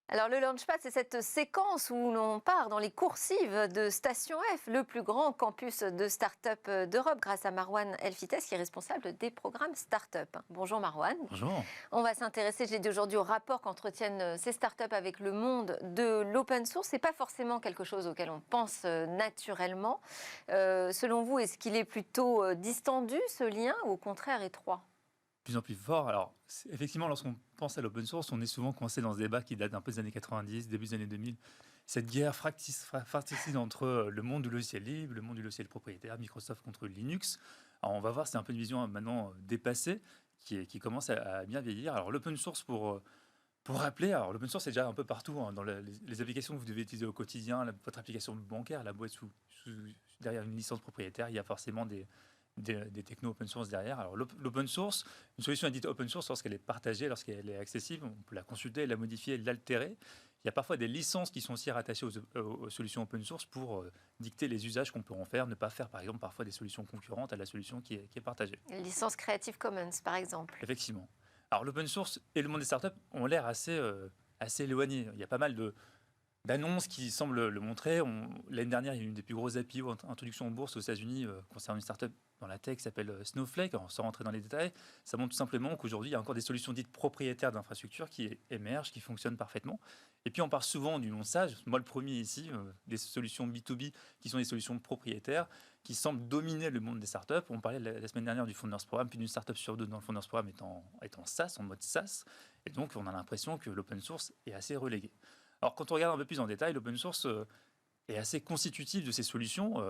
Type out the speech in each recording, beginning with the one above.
Alors le Launchpad, c'est cette séquence où l'on part dans les coursives de Station F, le plus grand campus de start-up d'Europe, grâce à Marwan Elfites, qui est responsable des programmes start-up. Bonjour Marwan. Bonjour. On va s'intéresser, je l'ai dit aujourd'hui, au rapport qu'entretiennent ces start-up avec le monde de l'open source. Ce n'est pas forcément quelque chose auquel on pense naturellement. Selon vous, est-ce qu'il est plutôt distendu, ce lien, ou au contraire étroit ? De plus en plus fort. Alors, effectivement, lorsqu'on pense à l'open source, on est souvent coincé dans ce débat qui date un peu des années 90, début des années 2000. Cette guerre fratricide entre le monde du logiciel libre, le monde du logiciel propriétaire, Microsoft contre Linux. Alors, on va voir, c'est un peu une vision maintenant dépassée qui commence à bien vieillir. Alors, l'open source, pour rappeler, alors l'open source c'est déjà un peu partout, hein, dans les applications que vous devez utiliser au quotidien, votre application bancaire, la boîte derrière une licence propriétaire, il y a forcément des technos open source derrière. Alors l'open source, une solution est dite open source lorsqu'elle est partagée, lorsqu'elle est accessible, on peut la consulter, la modifier, l'altérer. Il y a parfois des licences qui sont aussi rattachées aux solutions open source pour dicter les usages qu'on peut en faire, ne pas faire par exemple parfois des solutions concurrentes à la solution qui est partagée. Licence Creative Commons, par exemple. Effectivement. Alors l'open source et le monde des startups ont l'air assez éloignés. Il y a pas mal d'annonces qui semblent le montrer. L'année dernière, il y a eu une des plus grosses IPO, introduction en bourse aux États-Unis, concernant une startup dans la tech qui s'appelle Snowflake. Alors, sans rentrer dans les détails, ça montre tout simplement qu'aujourd'hui, il y a encore des solutions dites propriétaires d'infrastructures qui émergent, qui fonctionnent parfaitement. Et puis, on parle souvent du monde sage. Moi, le premier ici, des solutions B2B qui sont des solutions propriétaires qui semblent dominer le monde des startups. On parlait la semaine dernière du Founders Programme, puis d'une startup sur deux dans le Founders Programme est en SaaS, en mode SaaS. Et donc, on a l'impression que l'open source est assez relégué. Alors, quand on regarde un peu plus en détail, l'open source est assez constitutif de ces solutions.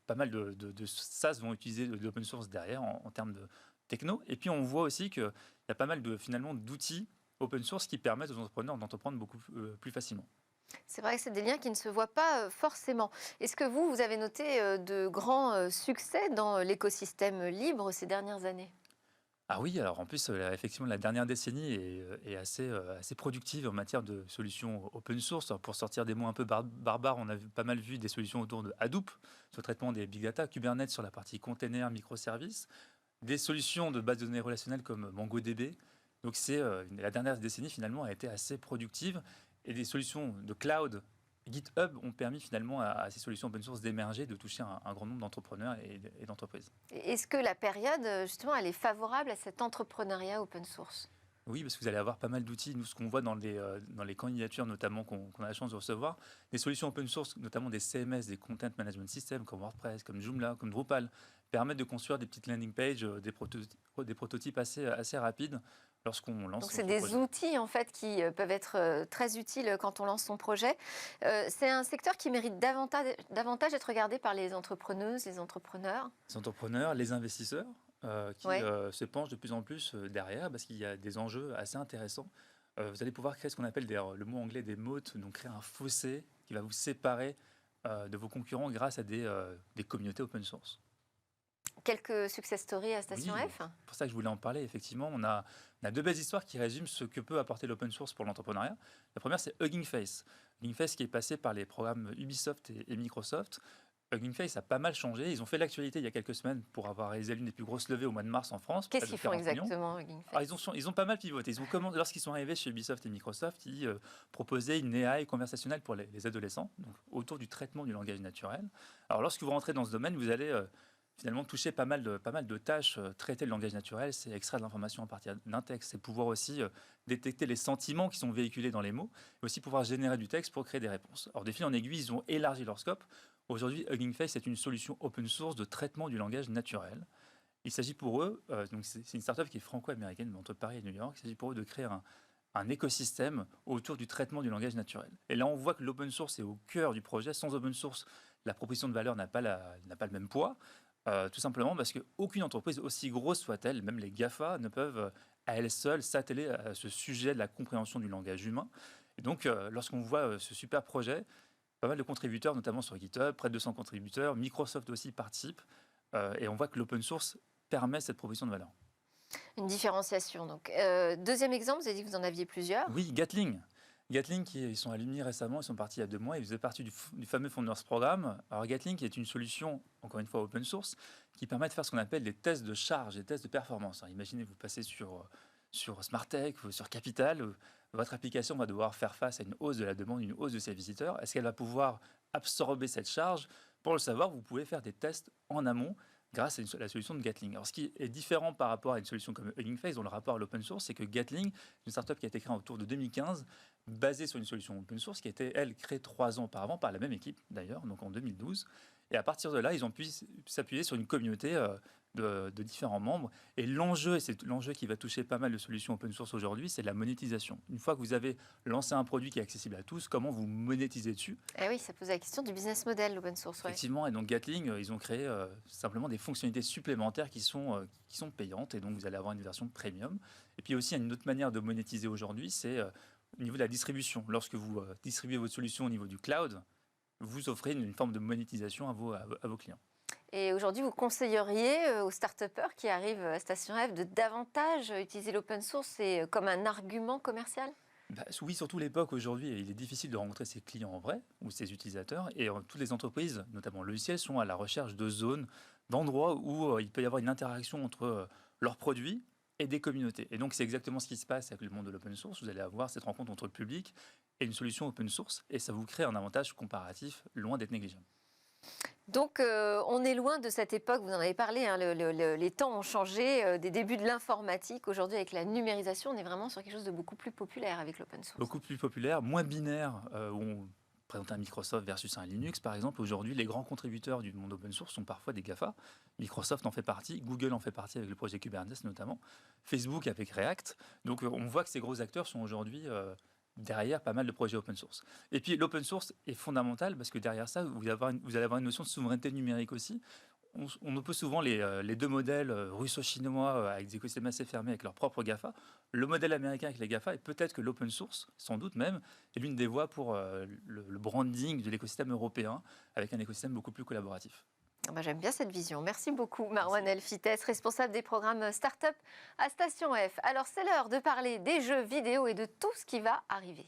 Pas mal de SaaS vont utiliser de l'open source derrière en termes de techno. Et puis, on voit aussi qu'il y a pas mal finalement d'outils open source qui permettent aux entrepreneurs d'entreprendre beaucoup plus facilement. C'est vrai que c'est des liens qui ne se voient pas forcément. Est-ce que vous avez noté de grands succès dans l'écosystème libre ces dernières années ? Ah oui, alors en plus, effectivement, la dernière décennie est assez productive en matière de solutions open source. Alors, pour sortir des mots un peu barbares, on a pas mal vu des solutions autour de Hadoop, sur le traitement des big data, Kubernetes sur la partie container, microservices, des solutions de bases de données relationnelles comme MongoDB. Donc la dernière décennie, finalement, a été assez productive. Et des solutions de cloud, GitHub, ont permis finalement à ces solutions open source d'émerger, de toucher un grand nombre d'entrepreneurs et d'entreprises. Est-ce que la période, justement, elle est favorable à cet entrepreneuriat open source ? Oui, parce que vous allez avoir pas mal d'outils. Nous, ce qu'on voit dans les candidatures, notamment qu'on a la chance de recevoir, des solutions open source, notamment des CMS, des Content Management Systems, comme WordPress, comme Joomla, comme Drupal, permettent de construire des petites landing pages, des prototypes assez rapides lorsqu'on lance Donc son c'est des projet. outils en fait qui peuvent être très utiles quand on lance son projet. C'est un secteur qui mérite davantage d'être regardé par les entrepreneuses, les entrepreneurs. Les entrepreneurs, les investisseurs qui Ouais. se penchent de plus en plus derrière parce qu'il y a des enjeux assez intéressants. Vous allez pouvoir créer ce qu'on appelle le mot anglais des moats, donc créer un fossé qui va vous séparer de vos concurrents grâce à des communautés open source. Quelques success stories à Station Oui, F. c'est pour ça que je voulais en parler. Effectivement, on a deux belles histoires qui résument ce que peut apporter l'open source pour l'entrepreneuriat. La première, c'est Hugging Face. Hugging Face qui est passé par les programmes Ubisoft et Microsoft. Hugging Face a pas mal changé. Ils ont fait l'actualité il y a quelques semaines pour avoir réalisé l'une des plus grosses levées au mois de mars en France. Qu'est-ce Près de qu'ils font 40 millions. exactement, Hugging Alors, Face ? ils ont pas mal pivoté. Lorsqu'ils sont arrivés chez Ubisoft et Microsoft, ils proposaient une AI conversationnelle pour les adolescents, donc autour du traitement du langage naturel. Alors, lorsque vous rentrez dans ce domaine, vous allez finalement toucher pas mal de tâches. Traiter le langage naturel, c'est extraire de l'information à partir d'un texte, c'est pouvoir aussi détecter les sentiments qui sont véhiculés dans les mots, et aussi pouvoir générer du texte pour créer des réponses. Alors, de fil en aiguille, ils ont élargi leur scope. Aujourd'hui, Hugging Face est une solution open source de traitement du langage naturel. Il s'agit pour eux, donc c'est une startup qui est franco-américaine, entre Paris et New York. Il s'agit pour eux de créer un écosystème autour du traitement du langage naturel. Et là, on voit que l'open source est au cœur du projet. Sans open source, la proposition de valeur n'a pas le même poids. Tout simplement parce qu'aucune entreprise, aussi grosse soit-elle, même les GAFA, ne peuvent à elles seules s'atteler à ce sujet de la compréhension du langage humain. Et donc, lorsqu'on voit ce super projet, pas mal de contributeurs, notamment sur GitHub, près de 200 contributeurs, Microsoft aussi participe, et on voit que l'open source permet cette proposition de valeur. Une différenciation. Donc, deuxième exemple, vous avez dit que vous en aviez plusieurs. Oui, Gatling. Gatling, ils sont alumni récemment, ils sont partis il y a 2 mois, ils faisaient partie du fameux Founders Programme. Alors Gatling est une solution, encore une fois open source, qui permet de faire ce qu'on appelle des tests de charge, des tests de performance. Alors, imaginez, vous passez sur Smartech ou sur Capital, votre application va devoir faire face à une hausse de la demande, une hausse de ses visiteurs. Est-ce qu'elle va pouvoir absorber cette charge? Pour le savoir, vous pouvez faire des tests en amont grâce à la solution de Gatling. Alors, ce qui est différent par rapport à une solution comme Hugging Face, dont le rapport à l'open source, c'est que Gatling, une startup qui a été créée autour de 2015, basée sur une solution open source qui a été, elle, créée 3 ans auparavant par la même équipe, d'ailleurs, donc en 2012. Et à partir de là, ils ont pu s'appuyer sur une communauté de différents membres. Et l'enjeu, et c'est l'enjeu qui va toucher pas mal de solutions open source aujourd'hui, c'est la monétisation. Une fois que vous avez lancé un produit qui est accessible à tous, comment vous monétisez dessus? Eh oui, ça pose la question du business model, l'open source. Ouais. Effectivement, et donc Gatling, ils ont créé simplement des fonctionnalités supplémentaires qui sont payantes, et donc vous allez avoir une version premium. Et puis aussi, il y a une autre manière de monétiser aujourd'hui, c'est au niveau de la distribution. Lorsque vous distribuez votre solution au niveau du cloud, vous offrez une forme de monétisation à vos clients. Et aujourd'hui, vous conseilleriez aux start-upers qui arrivent à Station F de davantage utiliser l'open source comme un argument commercial? Oui, surtout l'époque aujourd'hui, il est difficile de rencontrer ses clients en vrai ou ses utilisateurs. Et toutes les entreprises, notamment logicielles, sont à la recherche de zones, d'endroits où il peut y avoir une interaction entre leurs produits et des communautés. Et donc, c'est exactement ce qui se passe avec le monde de l'open source. Vous allez avoir cette rencontre entre le public et une solution open source, et ça vous crée un avantage comparatif loin d'être négligeable. Donc, on est loin de cette époque, vous en avez parlé, hein, les temps ont changé, des débuts de l'informatique. Aujourd'hui, avec la numérisation, on est vraiment sur quelque chose de beaucoup plus populaire avec l'open source. Beaucoup plus populaire, moins binaire, où on présente un Microsoft versus un Linux, par exemple. Aujourd'hui, les grands contributeurs du monde open source sont parfois des GAFA. Microsoft en fait partie, Google en fait partie avec le projet Kubernetes notamment, Facebook avec React. Donc, on voit que ces gros acteurs sont aujourd'hui derrière pas mal de projets open source. Et puis l'open source est fondamental parce que derrière ça, vous allez avoir une notion de souveraineté numérique aussi. On oppose souvent les deux modèles russo-chinois avec des écosystèmes assez fermés avec leurs propres GAFA. Le modèle américain avec les GAFA, et peut-être que l'open source, sans doute même, est l'une des voies pour le branding de l'écosystème européen avec un écosystème beaucoup plus collaboratif. J'aime bien cette vision. Merci beaucoup, Marwan Elfites, responsable des programmes Startup à Station F. Alors, c'est l'heure de parler des jeux vidéo et de tout ce qui va arriver.